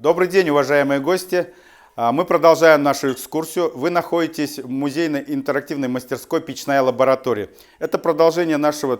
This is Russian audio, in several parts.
Добрый день, уважаемые гости. Мы продолжаем нашу экскурсию. Вы находитесь в музейной интерактивной мастерской «Печная лаборатория». Это продолжение нашего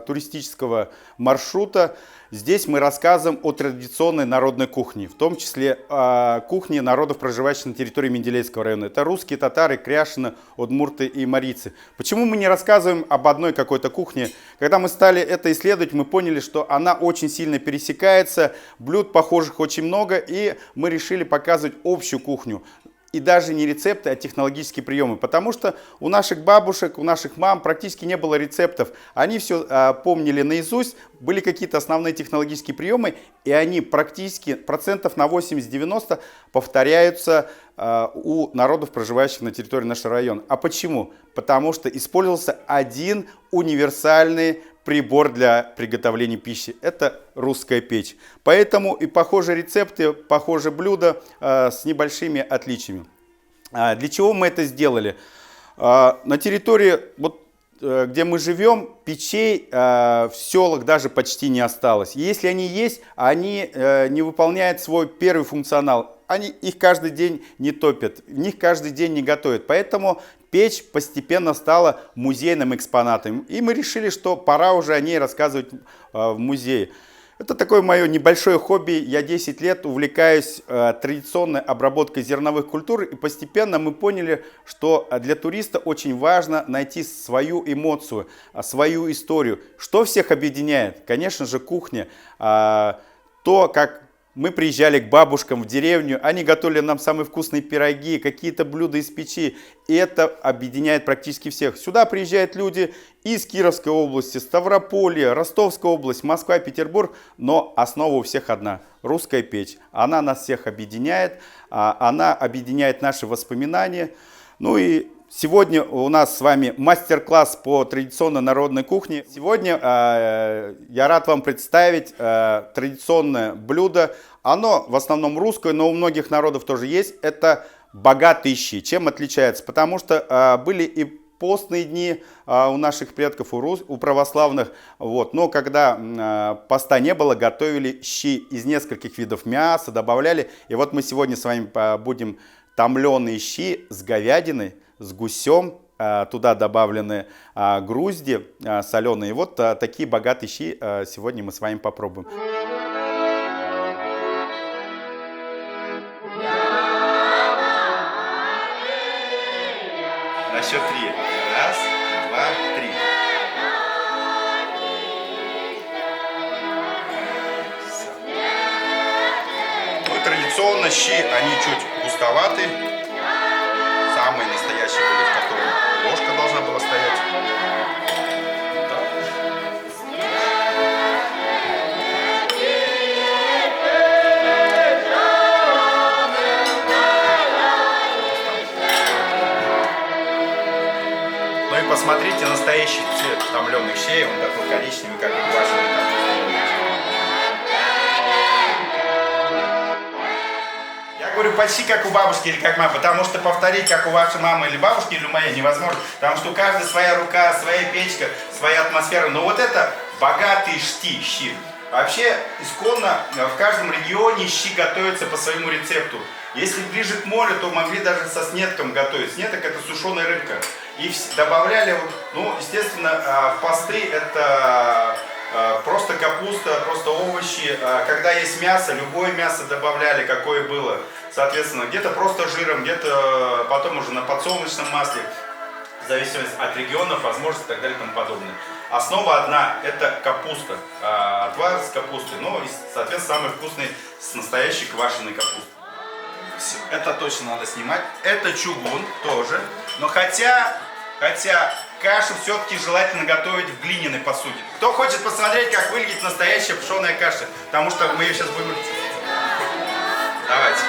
туристического маршрута. Здесь мы рассказываем о традиционной народной кухне, в том числе о кухне народов, проживающих на территории Менделеевского района. Это русские, татары, кряшины, удмурты и марийцы. Почему мы не рассказываем об одной какой-то кухне? Когда мы стали это исследовать, мы поняли, что она очень сильно пересекается, блюд похожих очень много, и мы решили показывать общую кухню. И даже не рецепты, а технологические приемы. Потому что у наших бабушек, у наших мам практически не было рецептов. Они все помнили наизусть, были какие-то основные технологические приемы, и они практически процентов на 80-90 повторяются у народов, проживающих на территории нашего района. А почему? Потому что использовался один универсальный прибор для приготовления пищи. Это русская печь. Поэтому и похожие рецепты, похожие блюда с небольшими отличиями. Для чего мы это сделали? На территории, где мы живем, печей в селах даже почти не осталось. Если они есть, они не выполняют свой первый функционал. Их каждый день не топят, в них каждый день не готовят. Поэтому печь постепенно стала музейным экспонатом. И мы решили, что пора уже о ней рассказывать в музее. Это такое мое небольшое хобби. Я 10 лет увлекаюсь традиционной обработкой зерновых культур. И постепенно мы поняли, что для туриста очень важно найти свою эмоцию, свою историю. Что всех объединяет? Конечно же, кухня. То, как мы приезжали к бабушкам в деревню, они готовили нам самые вкусные пироги, какие-то блюда из печи. И это объединяет практически всех. Сюда приезжают люди из Кировской области, Ставрополья, Ростовской области, Москва, Петербург. Но основа у всех одна – русская печь. Она нас всех объединяет, она объединяет наши воспоминания. Ну и сегодня у нас с вами мастер-класс по традиционной народной кухне. Сегодня я рад вам представить традиционное блюдо. Оно в основном русское, но у многих народов тоже есть. Это богатые щи. Чем отличается? Потому что были и постные дни у наших предков, у православных. Но когда поста не было, готовили щи из нескольких видов мяса, добавляли. И вот мы сегодня с вами будем томленые щи с говядиной, с гусем, туда добавлены грузди соленые. Вот такие богатые щи сегодня мы с вами попробуем. На счет 3. Раз, два, три. Ну, традиционно щи, они чуть густоваты. Самые настоящие были, в котором ложка должна была стоять. Так. Ну и посмотрите настоящий цвет томленых щей, он такой коричневый, как и квашеный капуста. Говорю, почти как у бабушки или как мамы, потому что повторить, как у вашей мамы или бабушки, или у моей, невозможно, потому что у каждой своя рука, своя печка, своя атмосфера. Но вот это богатые щи. Вообще, исконно в каждом регионе щи готовятся по своему рецепту. Если ближе к морю, то могли даже со снетком готовить. Снеток – это сушеная рыбка. И добавляли, естественно, в посты это просто капуста, просто овощи. Когда есть мясо, любое мясо добавляли, какое было. Соответственно, где-то просто жиром, где-то потом уже на подсолнечном масле. В зависимости от регионов, возможностей и так далее и тому подобное. Основа одна – это капуста. Отвар с капустой. Ну и, соответственно, самый вкусный с настоящей квашеной капустой. Это точно надо снимать. Это чугун тоже. Но хотя кашу все-таки желательно готовить в глиняной посуде. Кто хочет посмотреть, как выглядит настоящая пшеная каша? Потому что мы ее сейчас будем... Давайте.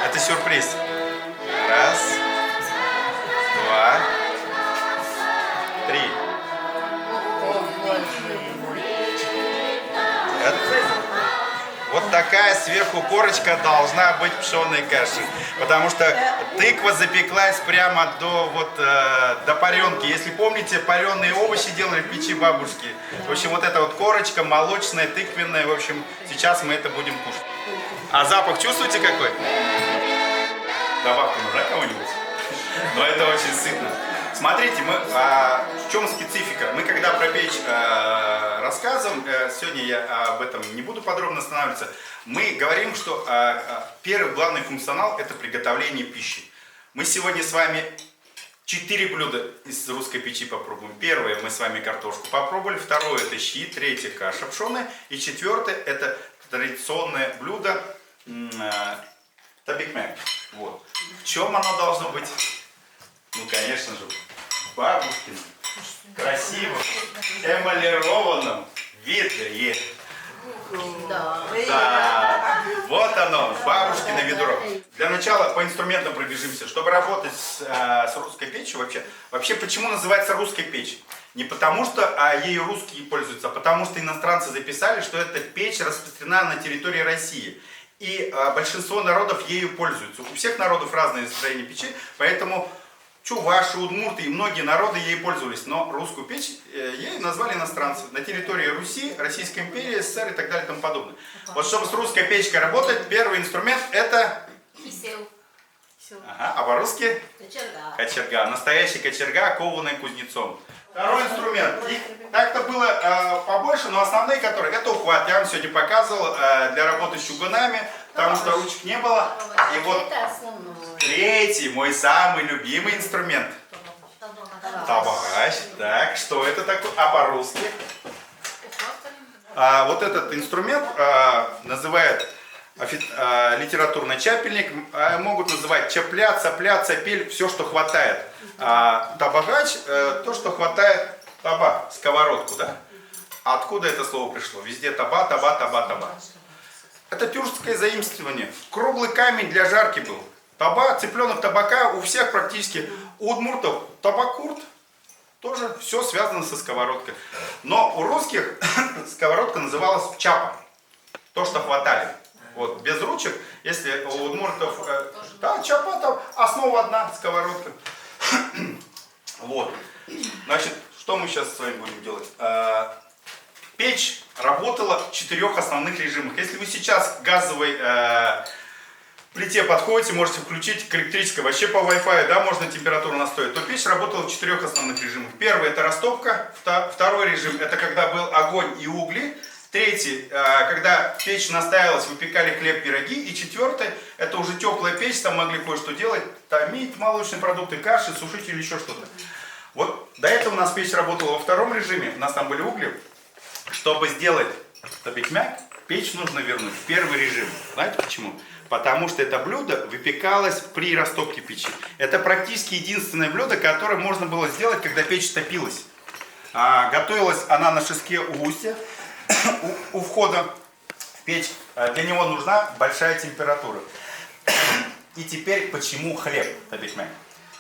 Это сюрприз. Раз, два, три. Вот такая сверху корочка должна быть пшеной каши. Потому что тыква запеклась прямо до паренки. Если помните, пареные овощи делали в печи бабушки. В общем, вот эта вот корочка молочная, тыквенная. В общем, сейчас мы это будем кушать. А запах чувствуете какой? Добавка нужна кому-нибудь? Но это очень сытно. Смотрите, в чем специфика? Мы когда про печь рассказываем, сегодня я об этом не буду подробно останавливаться, мы говорим, что первый главный функционал – это приготовление пищи. Мы сегодня с вами 4 блюда из русской печи попробуем. Первое, мы с вами картошку попробовали, второе – это щи, третье – каша пшеная, и четвертое – это традиционное блюдо табикмек. Вот. В чем оно должно быть? Ну, конечно же, бабушкин, красивым, эмалированном ведре. Да. Вот оно, бабушкино ведро. Для начала по инструментам пробежимся. Чтобы работать с русской печью, вообще почему называется русская печь? Не потому что ею русские пользуются, а потому что иностранцы записали, что эта печь распространена на территории России. И большинство народов ею пользуются. У всех народов разные строения печи, поэтому чуваши, удмурты и многие народы ей пользовались. Но русскую печь ею назвали иностранцы. На территории Руси, Российской империи, СССР и так далее и тому подобное. Вот чтобы с русской печкой работать, первый инструмент это... Ага, а по-русски? Кочерга. Кочерга. Настоящая кочерга, кованная кузнецом. Второй инструмент. Их так-то было побольше, но основные которые, это ухват. Я вам сегодня показывал для работы с чугунами, потому что ручек не было. И вот третий, мой самый любимый инструмент. Табагач. Так, что это такое? А по-русски? Вот этот инструмент называют литературный чапельник, могут называть чапля, цапля, цапель, все, что хватает. Табагач, то, что хватает таба, сковородку, да? Откуда это слово пришло? Везде таба, таба, таба, таба. Это тюркское заимствование. Круглый камень для жарки был. Таба, цыпленок табака у всех практически. У удмуртов табакурт. Тоже все связано со сковородкой. Но у русских сковородка называлась чапа. То, что хватали. Вот, без ручек, если у удмуртов, да, чапа, там основа одна, сковородка. Вот. Значит, что мы сейчас с вами будем делать? Печь работала в 4 основных режимах. Если вы сейчас к газовой плите подходите, можете включить к электрической, вообще по Wi-Fi, да, можно температуру настроить, то печь работала в 4 основных режимах. Первый это растопка, второй режим это когда был огонь и угли. Третий, когда печь настаивалась, выпекали хлеб, пироги. И четвертый, это уже теплая печь, там могли кое-что делать, томить молочные продукты, каши, сушить или еще что-то. Вот до этого у нас печь работала во втором режиме, у нас там были угли. Чтобы сделать табикмяк, печь нужно вернуть в первый режим. Знаете почему? Потому что это блюдо выпекалось при растопке печи. Это практически единственное блюдо, которое можно было сделать, когда печь топилась. Готовилась она на шеске у устья. У входа в печь, для него нужна большая температура. И теперь почему хлеб табикмяк?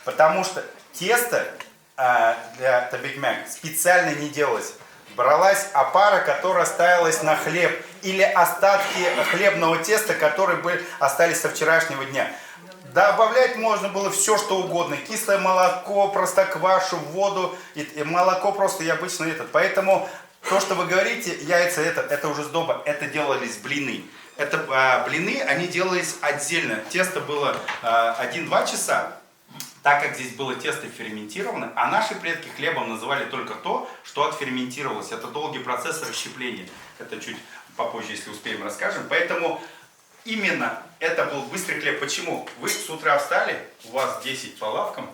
Потому что тесто для табикмяк специально не делалось. Бралась опара, которая ставилась на хлеб, или остатки хлебного теста, которые остались со вчерашнего дня. Добавлять можно было все, что угодно. Кислое молоко, простоквашу, воду. И молоко просто и обычно этот. Поэтому то, что вы говорите, яйца, это уже сдоба, это делались блины. Это блины, они делались отдельно. Тесто было 1-2 часа, так как здесь было тесто ферментировано, а наши предки хлебом называли только то, что отферментировалось. Это долгий процесс расщепления. Это чуть попозже, если успеем, расскажем. Поэтому именно это был быстрый хлеб. Почему? Вы с утра встали, у вас 10 по лавкам,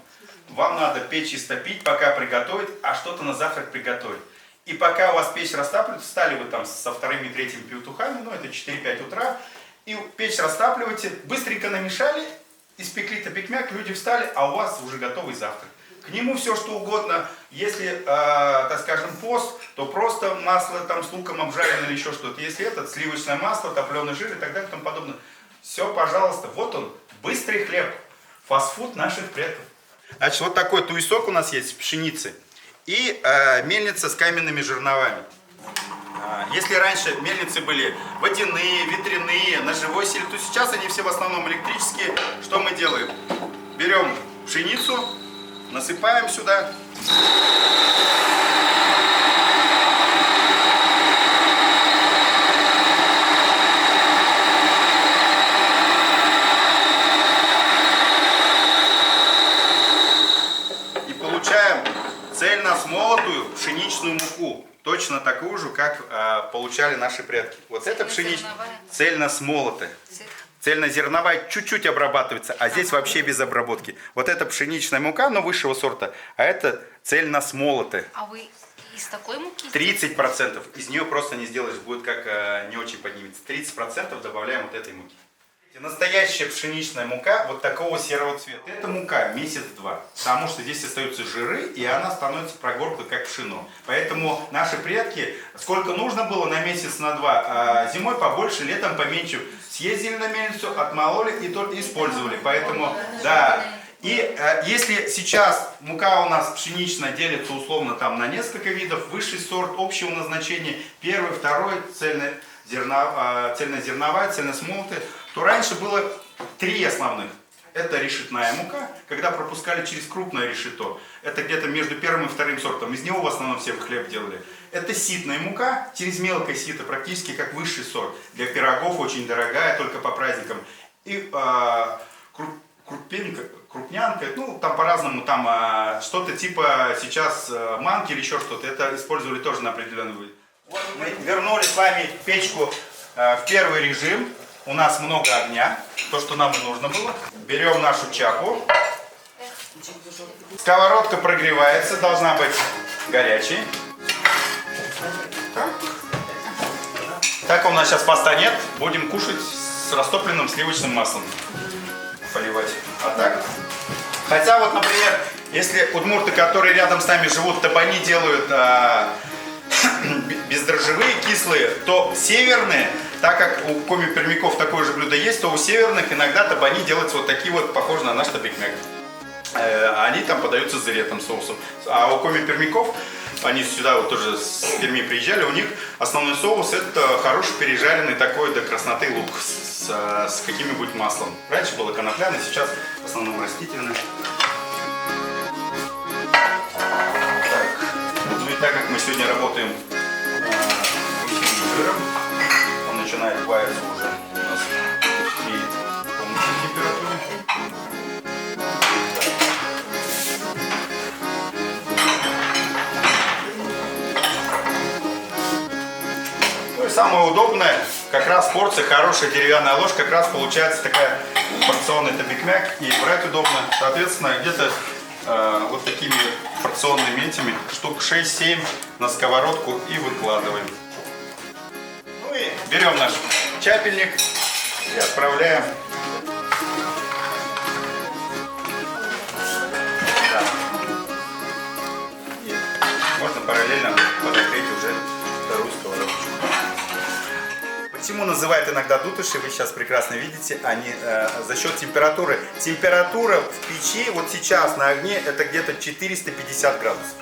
вам надо печь истопить, пока приготовить, а что-то на завтрак приготовить. И пока у вас печь растапливается, встали вы там со вторыми, третьими петухами, ну это 4-5 утра, и печь растапливаете, быстренько намешали, испекли табикмяк, люди встали, а у вас уже готовый завтрак. К нему все что угодно, если, так скажем, пост, то просто масло там с луком обжарено или еще что-то. Если это сливочное масло, топленый жир и так далее и тому подобное. Все, пожалуйста, вот он, быстрый хлеб, фастфуд наших предков. Значит, вот такой туесок у нас есть с пшеницы. И мельница с каменными жерновами. Если раньше мельницы были водяные, ветряные, на живой силе, то сейчас они все в основном электрические. Что мы делаем? Берем пшеницу, насыпаем сюда. как получали наши предки. Вот это пшеничная, цельно смолотая. Цельнозерновая чуть-чуть обрабатывается, а здесь вообще без обработки. Вот это пшеничная мука, но высшего сорта, а это цельно смолотая. А вы из такой муки? 30%. Из нее просто не сделаешь, будет как не очень поднимется. 30% добавляем вот этой муки. Настоящая пшеничная мука вот такого серого цвета. Это мука месяц-два, потому что здесь остаются жиры, и она становится прогорклой, как пшено. Поэтому наши предки, сколько нужно было на месяц, на два, а зимой побольше, летом поменьше, съездили на мельницу, отмололи и только использовали. Поэтому, да. И если сейчас мука у нас пшеничная делится условно там на несколько видов, высший сорт общего назначения, первый, второй, цельнозерновая, цельносмолотая, то раньше было три основных. Это решетная мука, когда пропускали через крупное решето. Это где-то между первым и вторым сортом. Из него в основном все хлеб делали. Это ситная мука, через мелкое сито, практически как высший сорт. Для пирогов очень дорогая, только по праздникам. И крупнянка, ну там по-разному, там что-то типа сейчас манки или еще что-то. Это использовали тоже на определенный вид. Вот мы вернули с вами печку в первый режим. У нас много огня, то, что нам и нужно было. Берем нашу чапу. Сковородка прогревается, должна быть горячей. Так у нас сейчас поста нет. Будем кушать с растопленным сливочным маслом. Поливать. А так. Хотя вот, например, если удмурты, которые рядом с нами живут, табани делают бездрожжевые, кислые, то северные, так как у коми-пермяков такое же блюдо есть, то у северных иногда табани делаются вот такие вот, похожие на наш табикмяк. Они там подаются с зеретым соусом. А у коми-пермяков, они сюда вот тоже с Перми приезжали, у них основной соус это хороший пережаренный такой до красноты лук с каким-нибудь маслом. Раньше было конопляный, сейчас в основном растительный. Так как мы сегодня работаем с жиром, он начинает плавиться уже у нас при комнатной температуре. Ну и самое удобное, как раз порция, хорошая деревянная ложь, как раз получается такая порционный табикмяк, и брать удобно. Соответственно, где-то вот такими порционными этими штук 6-7 на сковородку и выкладываем. Ну и берем наш чапельник и отправляем. Да. И можно параллельно подогреть уже вторую сковородочку. Почему называют иногда дутыши, вы сейчас прекрасно видите, они за счет температуры. Температура в печи вот сейчас на огне это где-то 450 градусов.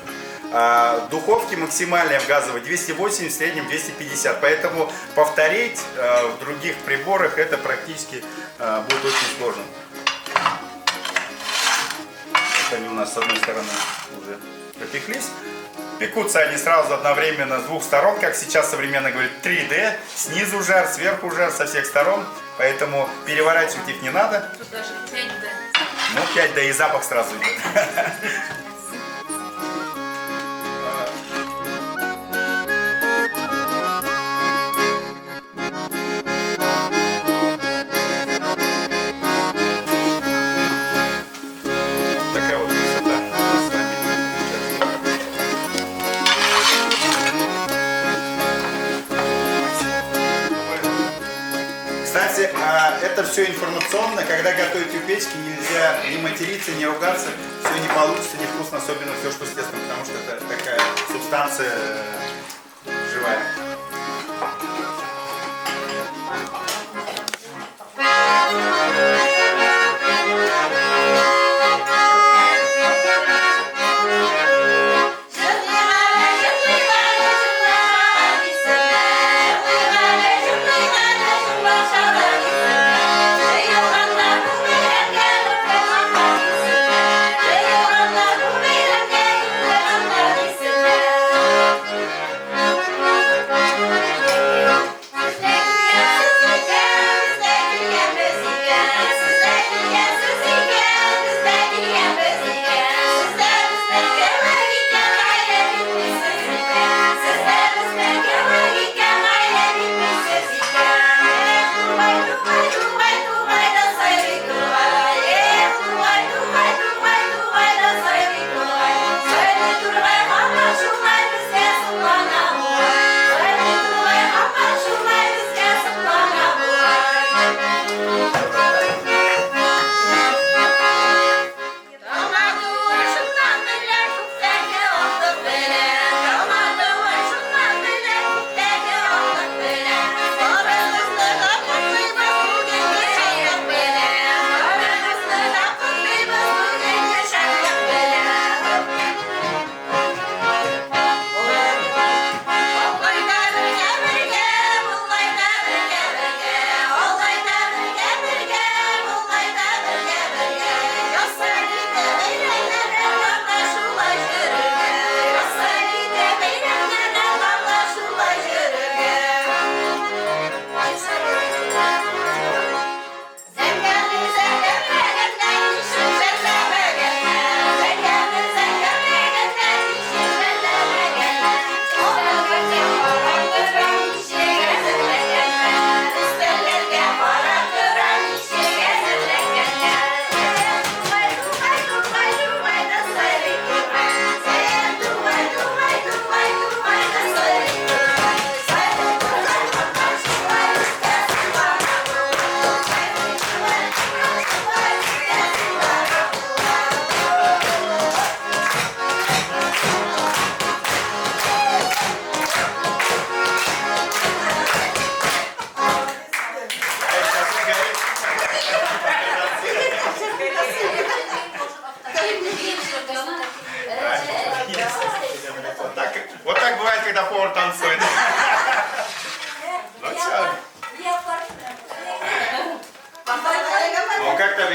В духовке максимальная в газовой 280, в среднем 250. Поэтому повторить в других приборах это практически будет очень сложно. Вот они у нас с одной стороны уже пропеклись. Пекутся они сразу одновременно с двух сторон, как сейчас современно говорят, 3D. Снизу жар, сверху жар, со всех сторон. Поэтому переворачивать их не надо. Тут даже 5D. Ну, 5D и запах сразу идет. Такая вот красота с нами. Кстати, это все информационно. Когда готовите в печке, нельзя не материться, не ругаться. Все не получится, невкусно, особенно все, что с тестом, потому что это такая субстанция живая.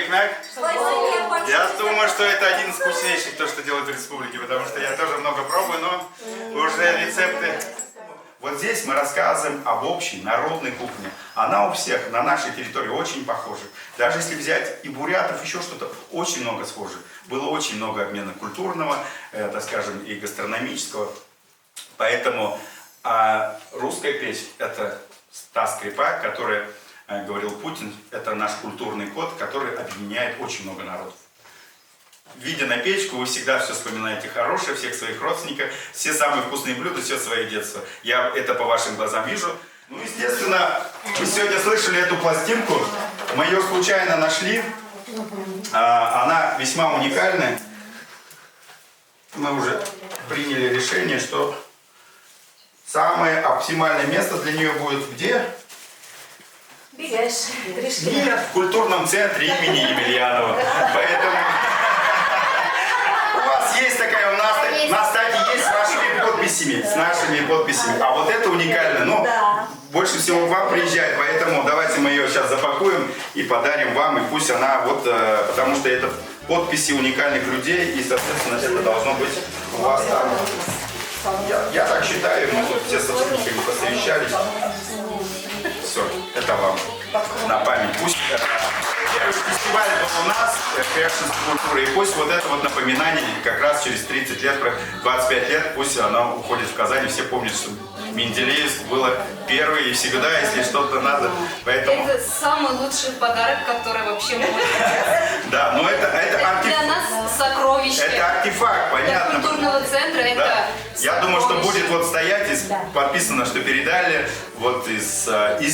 Биг-Мак? Я думаю, что это один из вкуснейших, то, что делают в республике, потому что я тоже много пробую, но уже рецепты. Вот здесь мы рассказываем об общей народной кухне. Она у всех на нашей территории очень похожа. Даже если взять и бурятов, еще что-то, очень много схоже. Было очень много обмена культурного, так скажем, и гастрономического. Поэтому русская печь – это та скрипа, которая, говорил Путин, это наш культурный код, который объединяет очень много народов. Видя на печку, вы всегда все вспоминаете хорошее, всех своих родственников, все самые вкусные блюда, все свое детство. Я это по вашим глазам вижу. Ну, естественно, вы сегодня слышали эту пластинку. Мы ее случайно нашли. Она весьма уникальная. Мы уже приняли решение, что самое оптимальное место для нее будет где? Нет, в культурном центре имени Емельянова. Поэтому... Есть такая у нас, кстати, есть с нашими подписями. А вот это уникально, ну, больше всего к вам приезжает, поэтому давайте мы ее сейчас запакуем и подарим вам, и пусть она вот, потому что это подписи уникальных людей, и, соответственно, это должно быть у вас там. Я так считаю, мы тут все с сотрудниками посовещались. Все, это вам на память. Пусть первый фестиваль был у нас, Крешинской культуры, и пусть вот это вот напоминание как раз через 30 лет, 25 лет, пусть оно уходит в Казань, все помнят, что Менделеевск было первое и всегда, если что-то надо. Поэтому... Это самый лучший подарок, который вообще может быть. Да, но это для нас сокровище. Это артефакт, понятно. Для культурного центра это. Я думаю, что будет вот стоять, подписано, что передали вот из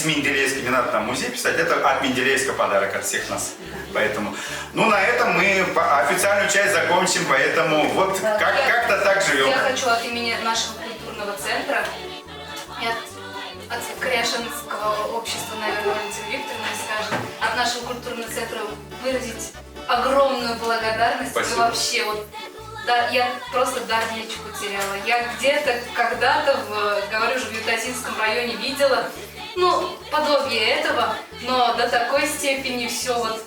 Менделеевска, не надо там музей писать, это от Менделеевска подарок от всех нас. Поэтому, ну на этом мы официальную часть закончим, поэтому вот как-то так живем. Я хочу от имени нашего культурного центра и от Крешинского общества, наверное, Валентина Викторовна скажет, от нашего культурного центра выразить огромную благодарность. Спасибо. И вообще вот. Да, я просто дар речи потеряла. Я где-то, когда-то, говорю же, в Ютазинском районе видела, ну, подобие этого, но до такой степени все вот...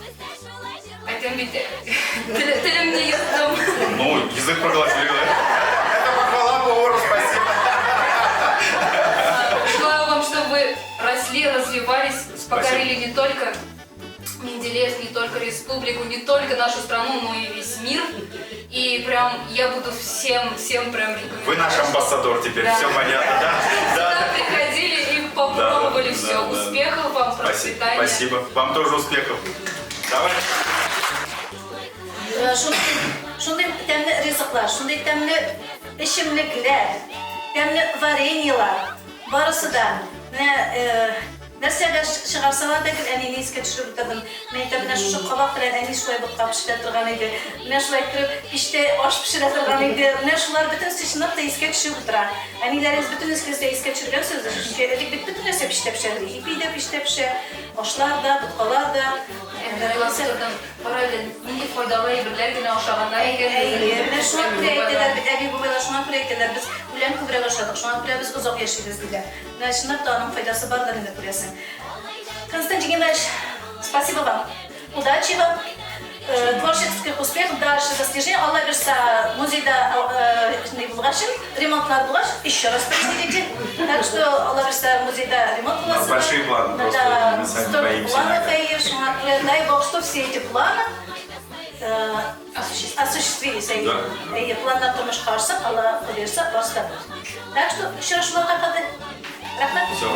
Ну, язык проглотили. Это похвала повару, спасибо. Желаю вам, чтобы вы росли, развивались, покорили не только Менделеевск, не только республику, не только нашу страну, но и весь мир. И прям я буду всем прям рекомендовать. Вы наш амбассадор теперь, да. все понятно, да? Сюда приходили и попробовали все. Да. Успехов вам, процветания. Спасибо. Вам тоже успехов. Давай. Şunday təmli rızıqlar, şunday təmli içimliklər, təmli varenyalar, barısı da нәрсәгә чыгарсалар да әни нескә төшереп тордым. Мен тә менә шушы кабак белән әни шулай бутка пешерә торган иде. Менә шулай итеп пиштә аш пешерә торган иде. Менә шулар бөтен сычнап та искә төшеп утыра. Әниләребез бөтен искә төшергән сүзләр. Чөнки элек бит бөтен нәрсә пиштә пешерде. Ипи дә пиштә пешә, ашлар да, буткалар да. Параллель, нинди файдалы әйберләр генә ашаганнар икән. Менә шуңа күрә әйтәләр, бит әби бабайлар шуңа күрә әйтәләр, без үлән күбрәк ашадык, шуңа күрә без озак яшибез диләр. Менә чынлап та аның файдасы бардыр инде күрәсең. Константин Геннадьевич, спасибо вам. Удачи вам, творческих успехов, дальше достижений. Алла берса, музейда ремонтлар булгаш, еще раз приходите. Так что Алла берса, музейда ремонт булгас. Большие планы, просто мы сами боимся. Дай Бог, что все эти планы осуществились. Планlar тормышка ашса, Алла берса, просто. Так что еще раз шуларга кадәр. Рахмәт. Все.